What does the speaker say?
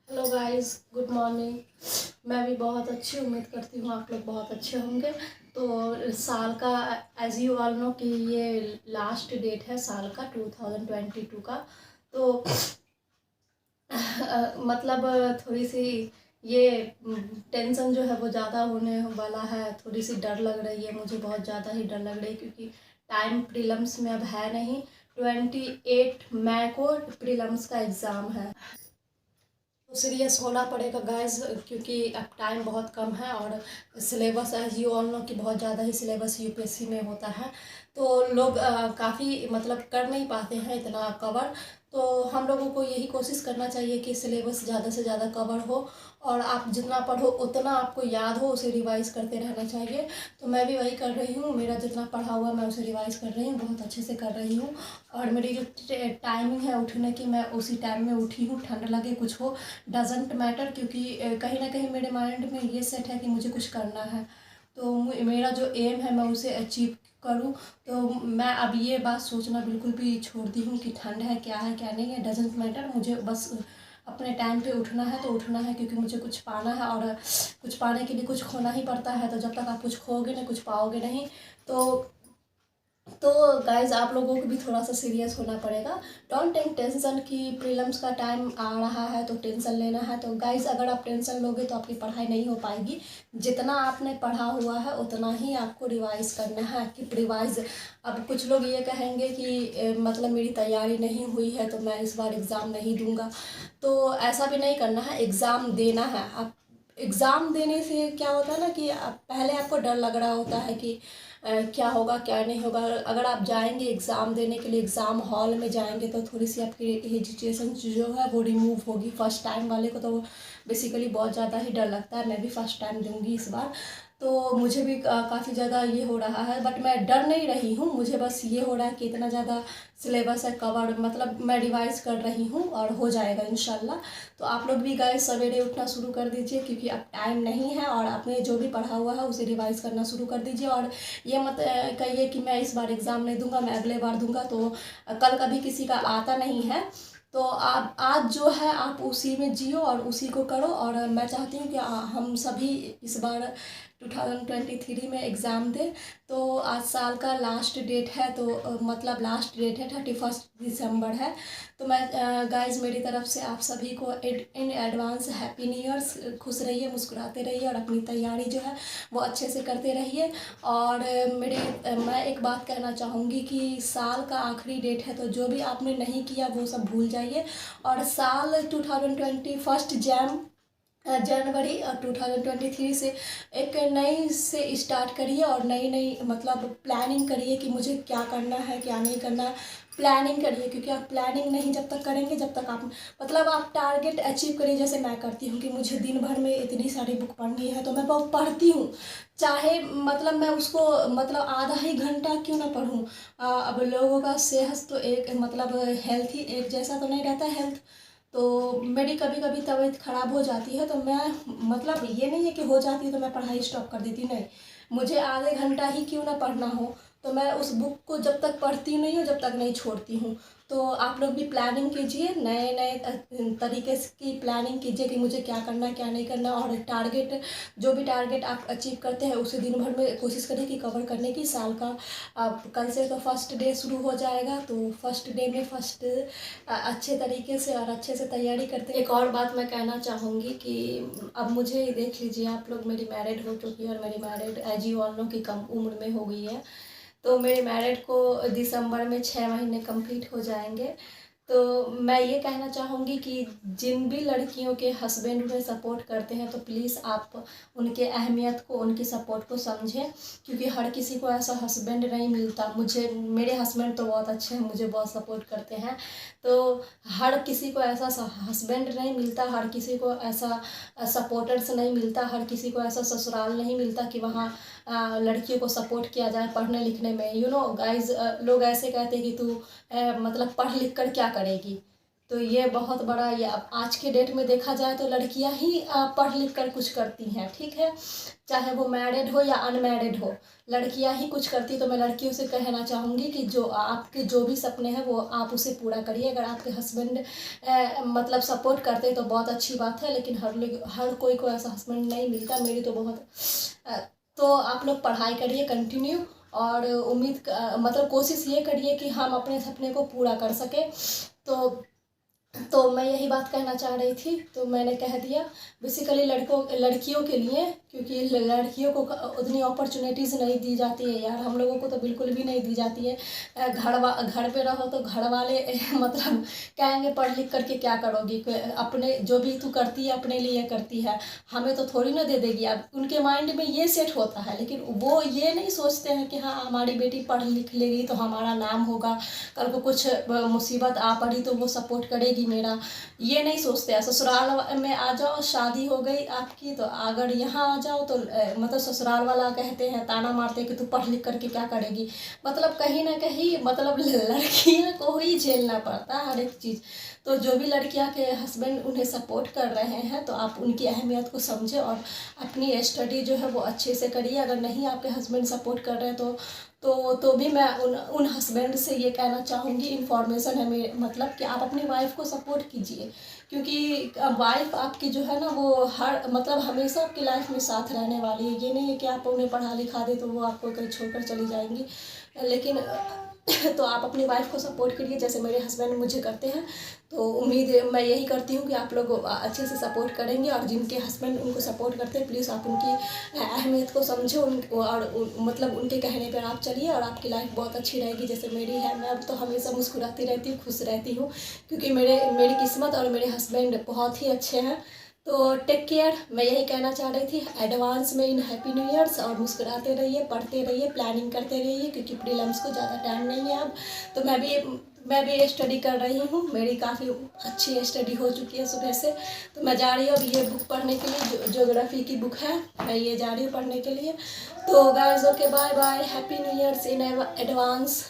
Hello guys, good morning. मैं भी बहुत अच्छी उम्मीद करती हूँ आप लोग बहुत अच्छे होंगे। तो साल का एज यू ऑल नो कि ये लास्ट डेट है साल का 2022 का। तो मतलब थोड़ी सी ये टेंशन जो है वो ज़्यादा होने वाला है। थोड़ी सी डर लग रही है, मुझे बहुत ज़्यादा ही डर लग रही है क्योंकि टाइम प्रीलिम्स में अब है नहीं। 28 मई को प्रीलिम्स का एग्ज़ाम है। तो सीरियस होना पड़ेगा गाइस, क्योंकि अब टाइम बहुत कम है और syllabus as you all know कि बहुत ज़्यादा ही सिलेबस यूपीएससी में होता है। तो लोग काफ़ी मतलब कर नहीं पाते हैं इतना कवर। तो हम लोगों को यही कोशिश करना चाहिए कि सिलेबस ज़्यादा से ज़्यादा कवर हो और आप जितना पढ़ो उतना आपको याद हो, उसे रिवाइज़ करते रहना चाहिए। तो मैं भी वही कर रही हूँ, मेरा जितना पढ़ा हुआ मैं उसे रिवाइज़ कर रही हूँ, बहुत अच्छे से कर रही हूँ। और मेरी जो टाइमिंग है उठने की, मैं उसी टाइम में उठी हूँ, ठंड लगे कुछ हो डजेंट मैटर, क्योंकि कहीं ना कहीं मेरे माइंड में ये सेट है कि मुझे कुछ करना है। तो मेरा जो एम है मैं उसे अचीव करूं। तो मैं अब ये बात सोचना बिल्कुल भी छोड़ दी हूँ कि ठंड है क्या है क्या नहीं है, डजेंट मैटर। मुझे बस अपने टाइम पे उठना है तो उठना है, क्योंकि मुझे कुछ पाना है और कुछ पाने के लिए कुछ खोना ही पड़ता है। तो जब तक आप कुछ खोओगे नहीं कुछ पाओगे नहीं। तो तो गाइज आप लोगों को भी थोड़ा सा सीरियस होना पड़ेगा। डोंट टेक टेंशन कि प्रीलिम्स का टाइम आ रहा है तो टेंशन लेना है। तो गाइज अगर आप टेंशन लोगे तो आपकी पढ़ाई नहीं हो पाएगी। जितना आपने पढ़ा हुआ है उतना ही आपको रिवाइज करना है कि रिवाइज। अब कुछ लोग ये कहेंगे कि मतलब मेरी तैयारी नहीं हुई है तो मैं इस बार एग्ज़ाम नहीं दूंगा। तो ऐसा भी नहीं करना है, एग्ज़ाम देना है। आप एग्ज़ाम देने से क्या होता है ना कि पहले आपको डर लग रहा होता है कि क्या होगा क्या नहीं होगा। अगर आप जाएंगे एग्ज़ाम देने के लिए, एग्ज़ाम हॉल में जाएंगे तो थोड़ी सी आपकी हेजिटेशन जो है वो रिमूव होगी। फर्स्ट टाइम वाले को तो बेसिकली बहुत ज़्यादा ही डर लगता है। मैं भी फर्स्ट टाइम दूंगी इस बार, तो मुझे भी काफ़ी ज़्यादा ये हो रहा है। बट मैं डर नहीं रही हूँ, मुझे बस ये हो रहा है कि इतना ज़्यादा सिलेबस है कवर, मतलब मैं रिवाइज़ कर रही हूँ और हो जाएगा इंशाल्लाह। तो आप लोग भी गए सवेरे उठना शुरू कर दीजिए, क्योंकि अब टाइम नहीं है और आपने जो भी पढ़ा हुआ है उसे रिवाइज़ करना शुरू कर दीजिए। और ये मत कहिए कि मैं इस बार एग्ज़ाम नहीं दूंगा, मैं अगले बार दूंगा। तो कल कभी किसी का आता नहीं है। तो आप आज जो है आप उसी में जियो और उसी को करो। और मैं चाहती हूँ कि हम सभी इस बार 2023 में एग्ज़ाम दें। तो आज साल का लास्ट डेट है, तो मतलब लास्ट डेट है 31 दिसंबर है। तो मैं गाइज मेरी तरफ से आप सभी को in advance happy new years. खुश रहिए, मुस्कुराते रहिए और अपनी तैयारी जो है वो अच्छे से करते रहिए। और मैं एक बात कहना चाहूँगी कि साल का आखिरी डेट है, तो जो भी आपने नहीं किया वो सब भूल जाइए। और साल 2020 जनवरी 2023 से एक नई से स्टार्ट करिए और नई नई मतलब प्लानिंग करिए कि मुझे क्या करना है क्या नहीं करना है। प्लानिंग करिए, क्योंकि आप प्लानिंग नहीं जब तक करेंगे जब तक आप मतलब आप टारगेट अचीव करिए। जैसे मैं करती हूँ कि मुझे दिन भर में इतनी सारी बुक पढ़नी है तो मैं वो पढ़ती हूँ, चाहे मतलब मैं उसको मतलब आधा ही घंटा क्यों ना पढूं। अब लोगों का सेहत तो एक मतलब हेल्थ ही एक जैसा तो नहीं रहता हेल्थ। तो मेरी कभी कभी तबीयत ख़राब हो जाती है तो मैं मतलब ये नहीं है कि हो जाती है तो मैं पढ़ाई स्टॉप कर देती, नहीं। मुझे आधे घंटा ही क्यों ना पढ़ना हो तो मैं उस बुक को जब तक पढ़ती नहीं हूँ जब तक नहीं छोड़ती हूँ। तो आप लोग भी प्लानिंग कीजिए, नए नए तरीके की प्लानिंग कीजिए कि मुझे क्या करना है क्या नहीं करना। और टारगेट जो भी टारगेट आप अचीव करते हैं उसे दिन भर में कोशिश करें कि कवर करने की। साल का अब कल से तो फर्स्ट डे शुरू हो जाएगा, तो फर्स्ट डे में फर्स्ट अच्छे तरीके से और अच्छे से तैयारी करते हैं। एक और बात मैं कहना चाहूँगी कि अब मुझे देख लीजिए, आप लोग मेरी मैरिड हो चुकी है और मेरी married as you all know की कम उम्र में हो गई है। तो मेरे मैरिड को दिसंबर में 6 महीने कंप्लीट हो जाएंगे। तो मैं ये कहना चाहूँगी कि जिन भी लड़कियों के हस्बैंड उन्हें सपोर्ट करते हैं तो प्लीज़ आप उनके अहमियत को उनके सपोर्ट को समझें, क्योंकि हर किसी को ऐसा हस्बैंड नहीं मिलता। मुझे मेरे हस्बैंड तो बहुत अच्छे हैं, मुझे बहुत सपोर्ट करते हैं। तो हर किसी को ऐसा हस्बैंड नहीं मिलता, हर किसी को ऐसा सपोर्टर्स नहीं मिलता, हर किसी को ऐसा ससुराल नहीं मिलता कि वहाँ लड़कियों को सपोर्ट किया जाए पढ़ने लिखने में। यू नो गाइज, लोग ऐसे कहते हैं कि तू मतलब पढ़ लिख कर क्या करेगी। तो ये बहुत बड़ा, ये अब आज के डेट में देखा जाए तो लड़कियां ही पढ़ लिख कर कुछ करती हैं, ठीक है, चाहे वो मैरिड हो या अनमैरिड हो, लड़कियां ही कुछ करती। तो मैं लड़कियों से कहना चाहूँगी कि जो आपके जो भी सपने हैं वो आप उसे पूरा करिए। अगर आपके हस्बैंड मतलब सपोर्ट करते हैं तो बहुत अच्छी बात है, लेकिन हर कोई को ऐसा हस्बैंड नहीं मिलता। मेरी तो बहुत तो आप लोग पढ़ाई करिए कंटिन्यू, और मतलब कोशिश ये करिए कि हम अपने सपने को पूरा कर सकें। तो मैं यही बात कहना चाह रही थी, तो मैंने कह दिया। बेसिकली लड़कियों के लिए, क्योंकि लड़कियों को उतनी अपॉर्चुनिटीज़ नहीं दी जाती है यार, हम लोगों को तो बिल्कुल भी नहीं दी जाती है। घर पे रहो तो घर वाले मतलब कहेंगे पढ़ लिख करके क्या करोगी, अपने जो भी तू करती है अपने लिए करती है, हमें तो थोड़ी ना दे देगी। अब उनके माइंड में ये सेट होता है, लेकिन वो ये नहीं सोचते हैं कि हाँ हमारी बेटी पढ़ लिख लेगी तो हमारा नाम होगा, कल को कुछ मुसीबत आ पड़ी तो वो सपोर्ट करेगी मेरा, ये नहीं सोचते हैं। ससुराल में आ जाओ, शादी हो गई आपकी, तो अगर यहाँ आ जाओ तो मतलब ससुराल वाला कहते हैं, ताना मारते हैं कि तू पढ़ लिख करके क्या करेगी। मतलब कहीं ना कहीं मतलब लड़कियों को ही झेलना पड़ता है हर एक चीज़। तो जो भी लड़कियां के हस्बैंड उन्हें सपोर्ट कर रहे हैं तो आप उनकी अहमियत को समझें और अपनी स्टडी जो है वो अच्छे से करिए। अगर नहीं आपके हस्बैंड सपोर्ट कर रहे हैं तो भी मैं उन हस्बैंड से ये कहना चाहूँगी, इन्फॉर्मेशन है मेरे मतलब कि आप अपनी वाइफ को सपोर्ट कीजिए, क्योंकि वाइफ आपकी जो है ना वो मतलब हमेशा आपकी लाइफ में साथ रहने वाली है। ये नहीं है कि आप उन्हें पढ़ा लिखा दे तो वो आपको कहीं छोड़कर चली जाएंगी, लेकिन तो आप अपनी वाइफ को सपोर्ट करिए जैसे मेरे हस्बैंड मुझे करते हैं। तो मैं यही करती हूँ कि आप लोग अच्छे से सपोर्ट करेंगे, और जिनके हस्बैंड उनको सपोर्ट करते हैं प्लीज़ आप उनकी अहमियत को समझें, मतलब उनके कहने पर आप चलिए और आपकी लाइफ बहुत अच्छी रहेगी जैसे मेरी है। मैं अब तो हमेशा मुस्कुराती रहती हूँ, खुश रहती हूँ, क्योंकि मेरी किस्मत और मेरे हस्बैंड बहुत ही अच्छे हैं। तो टेक केयर, मैं यही कहना चाह रही थी एडवांस में इन हैप्पी न्यू ईयर्स। और मुस्कुराते रहिए, पढ़ते रहिए, प्लानिंग करते रहिए, क्योंकि प्रीलिम्स को ज़्यादा टाइम नहीं है अब। तो मैं भी स्टडी कर रही हूँ, मेरी काफ़ी अच्छी स्टडी हो चुकी है सुबह से। तो मैं जा रही हूँ अब ये बुक पढ़ने के लिए, ज्योग्राफी की बुक है, मैं ये जा रही हूँ पढ़ने के लिए। तो guys okay, bye bye, happy new years in advance.